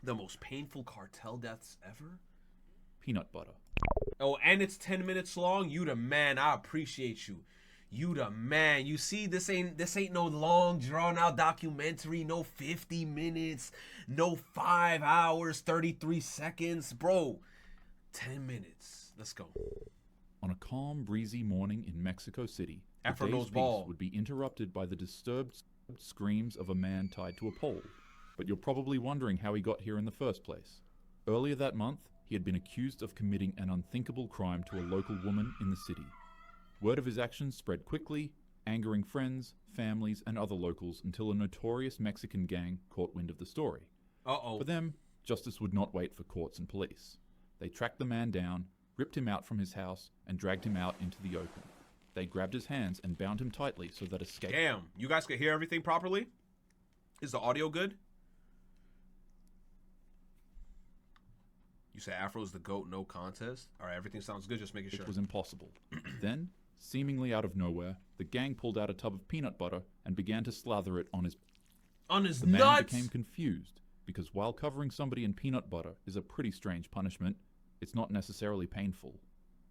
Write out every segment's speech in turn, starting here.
The most painful cartel deaths ever? Peanut butter. Oh, and it's 10 minutes long? You the man. I appreciate you. You the man. You see, this ain't no long, drawn-out documentary. No 50 minutes. No 5 hours, 33 seconds. Bro, 10 minutes. Let's go. On a calm, breezy morning in Mexico City, the Afro day's knows peace ball. would be interrupted by the disturbed screams of a man tied to a pole. But you're probably wondering how he got here in the first place. Earlier that month, he had been accused of committing an unthinkable crime to a local woman in the city. Word of his actions spread quickly, angering friends, families, and other locals until a notorious Mexican gang caught wind of the story. Uh-oh. For them, justice would not wait for courts and police. They tracked the man down, ripped him out from his house, and dragged him out into the open. They grabbed his hands and bound him tightly so that escape... Damn, you guys could hear everything properly? Is the audio good? You say Afro's the GOAT, no contest? Alright, everything sounds good, just making sure. It was impossible. Then, seemingly out of nowhere, the gang pulled out a tub of peanut butter and began to slather it on his... nuts? The man became confused, because while covering somebody in peanut butter is a pretty strange punishment, it's not necessarily painful.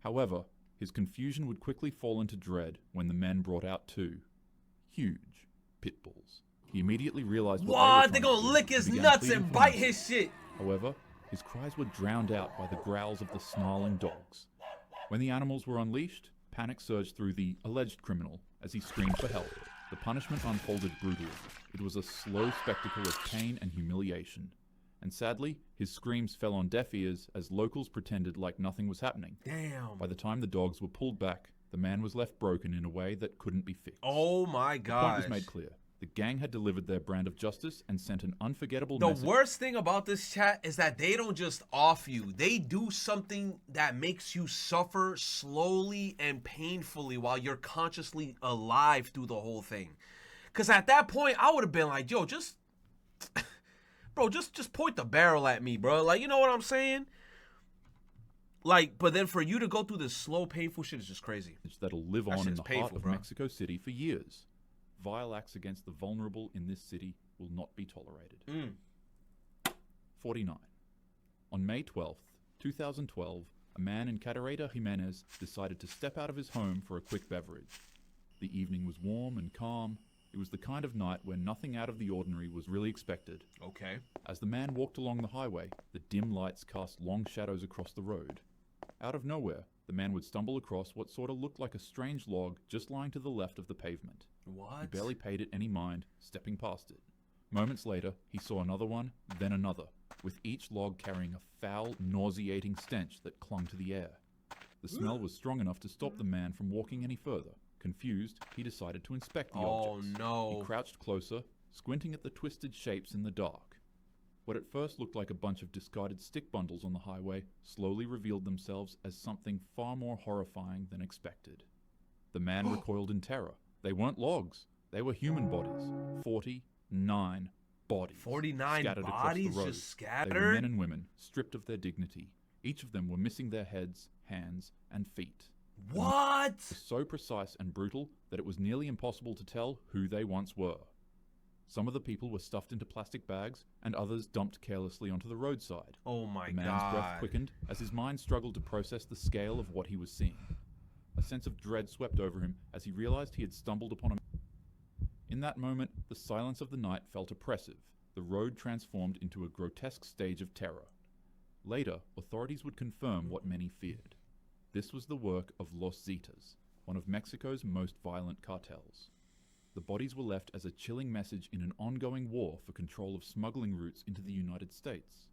However, his confusion would quickly fall into dread when the men brought out 2 huge pit bulls. He immediately realized what they gonna lick his nuts and bite his shit. However, his cries were drowned out by the growls of the snarling dogs. When the animals were unleashed, panic surged through the alleged criminal as he screamed for help. The punishment unfolded brutally. It was a slow spectacle of pain and humiliation. And sadly, his screams fell on deaf ears as locals pretended like nothing was happening. Damn. By the time the dogs were pulled back, the man was left broken in a way that couldn't be fixed. Oh my god. The point was made clear. The gang had delivered their brand of justice and sent an unforgettable message. message. The worst thing about this chat is that they don't just off you. They do something that makes you suffer slowly and painfully while you're consciously alive through the whole thing. Because at that point, I would have been like, yo, just... Bro, just point the barrel at me, bro. Like, you know what I'm saying? Like, but then for you to go through this slow, painful shit is just crazy. That'll live on in the heart of bro. Mexico City for years. Vile acts against the vulnerable in this city will not be tolerated. 49. On May 12th, 2012, a man in Cadereyta, Jimenez decided to step out of his home for a quick beverage. The evening was warm and calm. It was the kind of night where nothing out of the ordinary was really expected. Okay. As the man walked along the highway, the dim lights cast long shadows across the road. Out of nowhere, the man would stumble across what sort of looked like a strange log just lying to the left of the pavement. What? He barely paid it any mind, stepping past it. Moments later, he saw another one, then another, with each log carrying a foul, nauseating stench that clung to the air. The smell was strong enough to stop the man from walking any further. Confused, he decided to inspect the objects. Oh no. He crouched closer, squinting at the twisted shapes in the dark. What at first looked like a bunch of discarded stick bundles on the highway slowly revealed themselves as something far more horrifying than expected. The man recoiled in terror. They weren't logs. They were human bodies. 49 bodies. 49 scattered bodies across the road. just scattered? They were men and women, stripped of their dignity. Each of them were missing their heads, hands, and feet. What? It was so precise and brutal that it was nearly impossible to tell who they once were. Some of the people were stuffed into plastic bags, and others dumped carelessly onto the roadside. Oh my god. The man's breath quickened as his mind struggled to process the scale of what he was seeing. A sense of dread swept over him as he realized he had stumbled upon a... In that moment, the silence of the night felt oppressive. The road transformed into a grotesque stage of terror. Later, authorities would confirm what many feared. This was the work of Los Zetas, one of Mexico's most violent cartels. The bodies were left as a chilling message in an ongoing war for control of smuggling routes into the United States.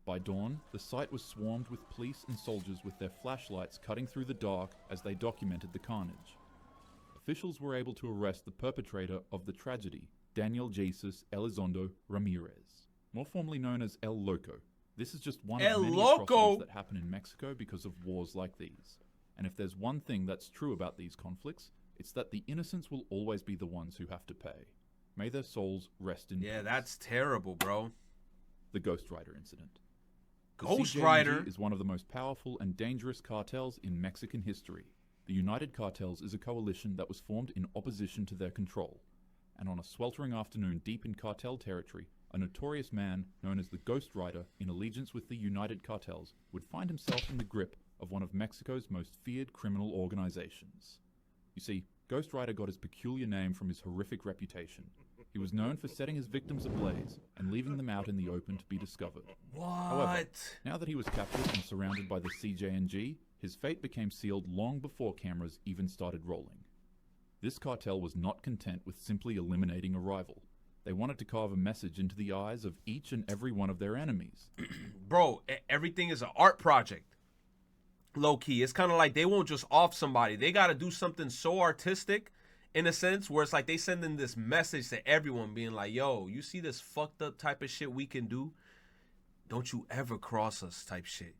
By dawn, the site was swarmed with police and soldiers with their flashlights cutting through the dark as they documented the carnage. Officials were able to arrest the perpetrator of the tragedy, Daniel Jesus Elizondo Ramirez, more formally known as El Loco. This is just one of many atrocities that happen in Mexico because of wars like these. And if there's one thing that's true about these conflicts, it's that the innocents will always be the ones who have to pay. May their souls rest in peace. Yeah, that's terrible, bro. The Ghost Rider incident. Ghost The Rider CJMG is one of the most powerful and dangerous cartels in Mexican history. The United Cartels is a coalition that was formed in opposition to their control. And on a sweltering afternoon deep in cartel territory, a notorious man known as the Ghost Rider in allegiance with the United Cartels would find himself in the grip of one of Mexico's most feared criminal organizations. You see, Ghost Rider got his peculiar name from his horrific reputation. He was known for setting his victims ablaze and leaving them out in the open to be discovered. What? However, now that he was captured and surrounded by the CJNG, his fate became sealed long before cameras even started rolling. This cartel was not content with simply eliminating a rival. They wanted to carve a message into the eyes of each and every one of their enemies. Bro, everything is an art project. Low key. It's kind of like they won't just off somebody. They got to do something so artistic in a sense where it's like they sending this message to everyone being like, yo, you see this fucked up type of shit we can do? Don't you ever cross us type shit.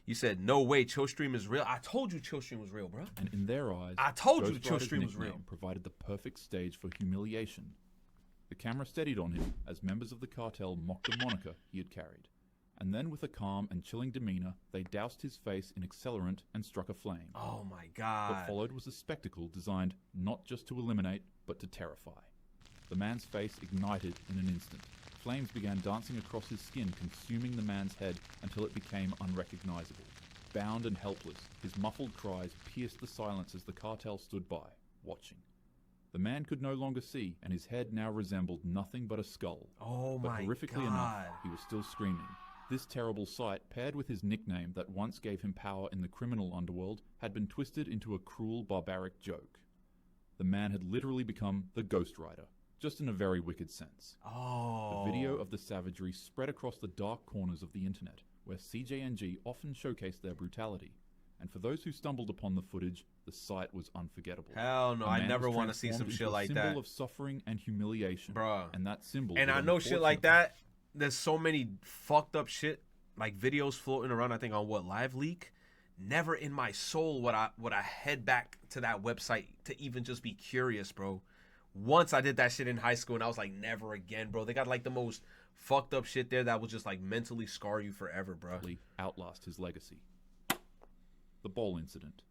You said, no way, Chillstream is real. I told you Chillstream was real, bro. And in their eyes, I told you Ghost Rider's Chillstream was real. nickname provided the perfect stage for humiliation. The camera steadied on him as members of the cartel mocked the moniker he had carried. And then with a calm and chilling demeanor, they doused his face in accelerant and struck a flame. Oh my God. What followed was a spectacle designed not just to eliminate, but to terrify. The man's face ignited in an instant. Flames began dancing across his skin, consuming the man's head until it became unrecognizable. Bound and helpless, his muffled cries pierced the silence as the cartel stood by, watching. The man could no longer see, and his head now resembled nothing but a skull. Oh But my horrifically God. enough, he was still screaming. This terrible sight, paired with his nickname that once gave him power in the criminal underworld, had been twisted into a cruel, barbaric joke. The man had literally become the Ghost Rider, just in a very wicked sense. Oh. The video of the savagery spread across the dark corners of the internet, where CJNG often showcased their brutality. And for those who stumbled upon the footage, the sight was unforgettable. Hell no, A I man never was want to see some transformed shit into a like symbol that. of suffering and humiliation. Bruh. And that symbol. And would I know shit like unfortunately- that. There's so many fucked up shit, like videos floating around, I think on what, Live Leak? Never in my soul would I head back to that website to even just be curious, bro. Once I did that shit in high school and I was like, never again, bro. They got like the most fucked up shit there that will just like mentally scar you forever, bro. Outlast his legacy. The ball incident.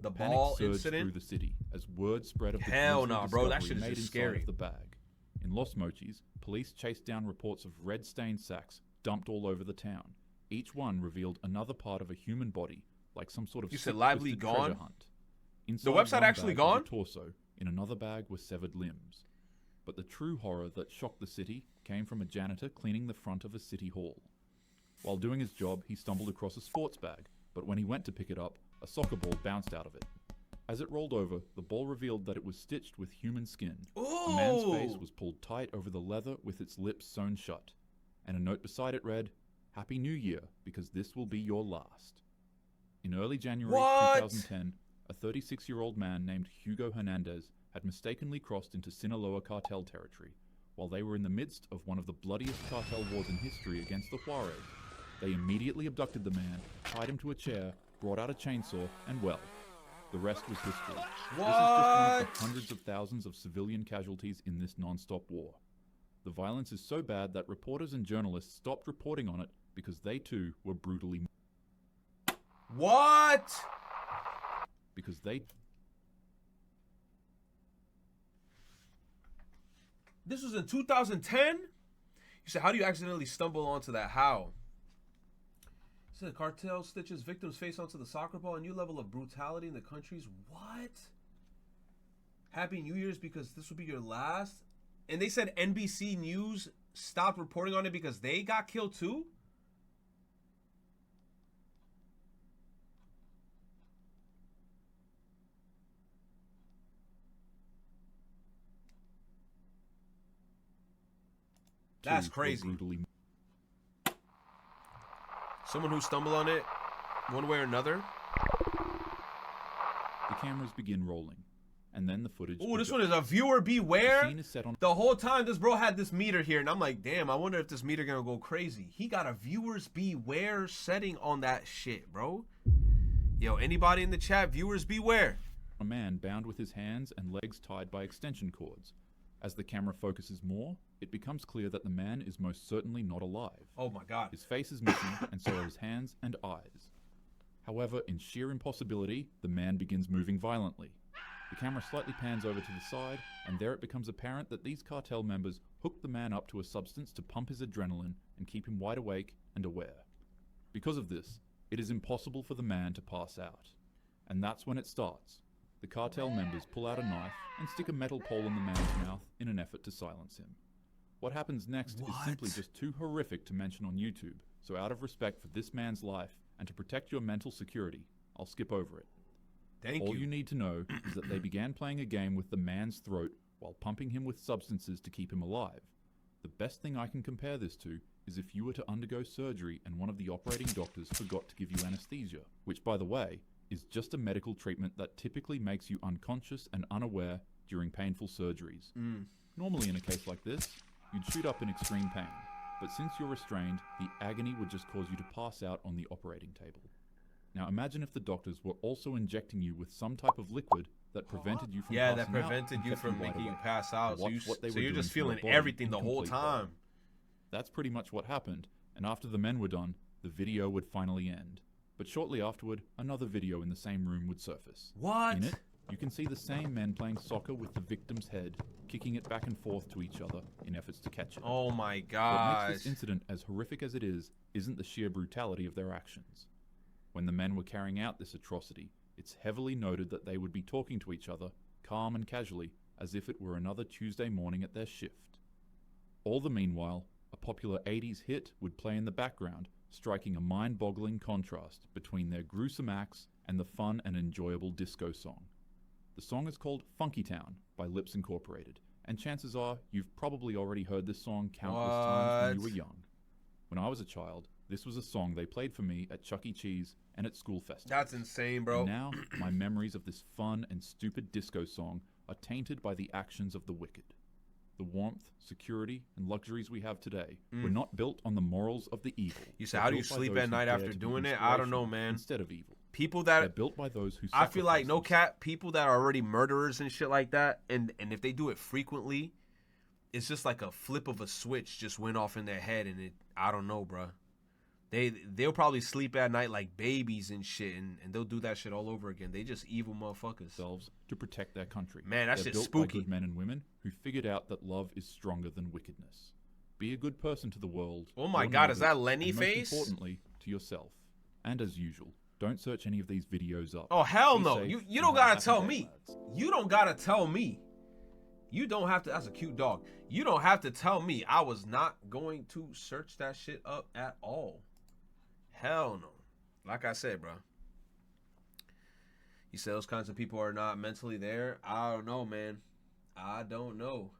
The Panic ball surged incident? through the city as word spread of the Hell grisly nah, bro, that discovery shit is made just inside scary. of the bag. In Los Mochis, police chased down reports of red-stained sacks dumped all over the town. Each one revealed another part of a human body, like some sort of You said sick, Lively twisted gone? treasure hunt. The Inside website one actually bag was gone? a torso. In another bag were severed limbs. But the true horror that shocked the city came from a janitor cleaning the front of a city hall. While doing his job, he stumbled across a sports bag, but when he went to pick it up, a soccer ball bounced out of it. As it rolled over, the ball revealed that it was stitched with human skin. The man's face was pulled tight over the leather with its lips sewn shut. And a note beside it read, "Happy New Year, because this will be your last." In early January What? 2010, a 36-year-old man named Hugo Hernandez had mistakenly crossed into Sinaloa cartel territory. While they were in the midst of one of the bloodiest cartel wars in history against the Juarez, they immediately abducted the man, tied him to a chair, brought out a chainsaw, and well, the rest was history. This is just one of the hundreds of thousands of civilian casualties in this non-stop war. The violence is so bad that reporters and journalists stopped reporting on it because they too were brutally What? because they This was in 2010? You said, how do you accidentally stumble onto that? How? You said, cartel stitches victim's face onto the soccer ball. A new level of brutality in the country's what? Happy New Year's because this will be your last? And they said NBC News stopped reporting on it because they got killed too? That's too were crazy. brutally Someone who stumbled on it one way or another. The cameras begin rolling, and then the footage. Oh, this begun. one is a viewer The beware. scene is set on The whole time this bro had this meter here, and I'm like, damn, I wonder if this meter gonna go crazy. He got a viewers beware setting on that shit, bro. Yo, anybody in the chat, viewers beware. a man bound with his hands and legs tied by extension cords. As the camera focuses more, it becomes clear that the man is most certainly not alive. Oh my god. His face is missing, and so are his hands and eyes. However, in sheer impossibility, the man begins moving violently. The camera slightly pans over to the side, and there it becomes apparent that these cartel members hooked the man up to a substance to pump his adrenaline and keep him wide awake and aware. Because of this, it is impossible for the man to pass out. And that's when it starts. The cartel members pull out a knife and stick a metal pole in the man's mouth in an effort to silence him. What happens next is simply just too horrific to mention on YouTube, so out of respect for this man's life and to protect your mental security, I'll skip over it. All you need to know is that they began playing a game with the man's throat while pumping him with substances to keep him alive. The best thing I can compare this to is if you were to undergo surgery and one of the operating doctors forgot to give you anesthesia, which, by the way, is just a medical treatment that typically makes you unconscious and unaware during painful surgeries. Normally in a case like this, you'd shoot up in extreme pain, but since you're restrained, the agony would just cause you to pass out on the operating table. Now imagine if the doctors were also injecting you with some type of liquid that prevented you from passing out. that prevented you from making you pass out. So you're just feeling to your body everything the in whole complete time. pain. That's pretty much what happened, and after the men were done, the video would finally end. But shortly afterward, another video in the same room would surface. What? In it, you can see the same men playing soccer with the victim's head, kicking it back and forth to each other in efforts to catch it. Oh my What gosh. makes this incident as horrific as it is isn't the sheer brutality of their actions. When the men were carrying out this atrocity, it's heavily noted that they would be talking to each other, calm and casually, as if it were another Tuesday morning at their shift. All the meanwhile, a popular 80s hit would play in the background, striking a mind-boggling contrast between their gruesome acts and the fun and enjoyable disco song. The song is called Funky Town by Lips Incorporated, and chances are you've probably already heard this song countless times when you were young. When I was a child, this was a song they played for me at Chuck E. Cheese and at school festivals. That's insane, bro. And now, my memories of this fun and stupid disco song are tainted by the actions of the wicked. The warmth, security, and luxuries we have today were not built on the morals of the evil. You say, how do you sleep at night after doing it? I don't know, man. Instead of evil. People They're that built by those who I feel like, no sacrifice cap, people that are already murderers and shit like that, and if they do it frequently, it's just like a flip of a switch just went off in their head, and I don't know, bro. They'll probably sleep at night like babies and shit, and they'll do that shit all over again. They just evil motherfuckers. themselves to protect their country. Man, that They're shit's built spooky. by good men and women who figured out that love is stronger than wickedness. Be a good person to the world. Oh my your God, is that neighbors, Lenny and face? Most importantly, to yourself. And as usual, don't search any of these videos up. Oh, hell Be no. safe You and don't have a gotta happy tell day, me. lads. You don't gotta tell me. You don't have to. That's a cute dog. You don't have to tell me. I was not going to search that shit up at all. Hell no. Like I said, bro. You say those kinds of people are not mentally there? I don't know, man. I don't know.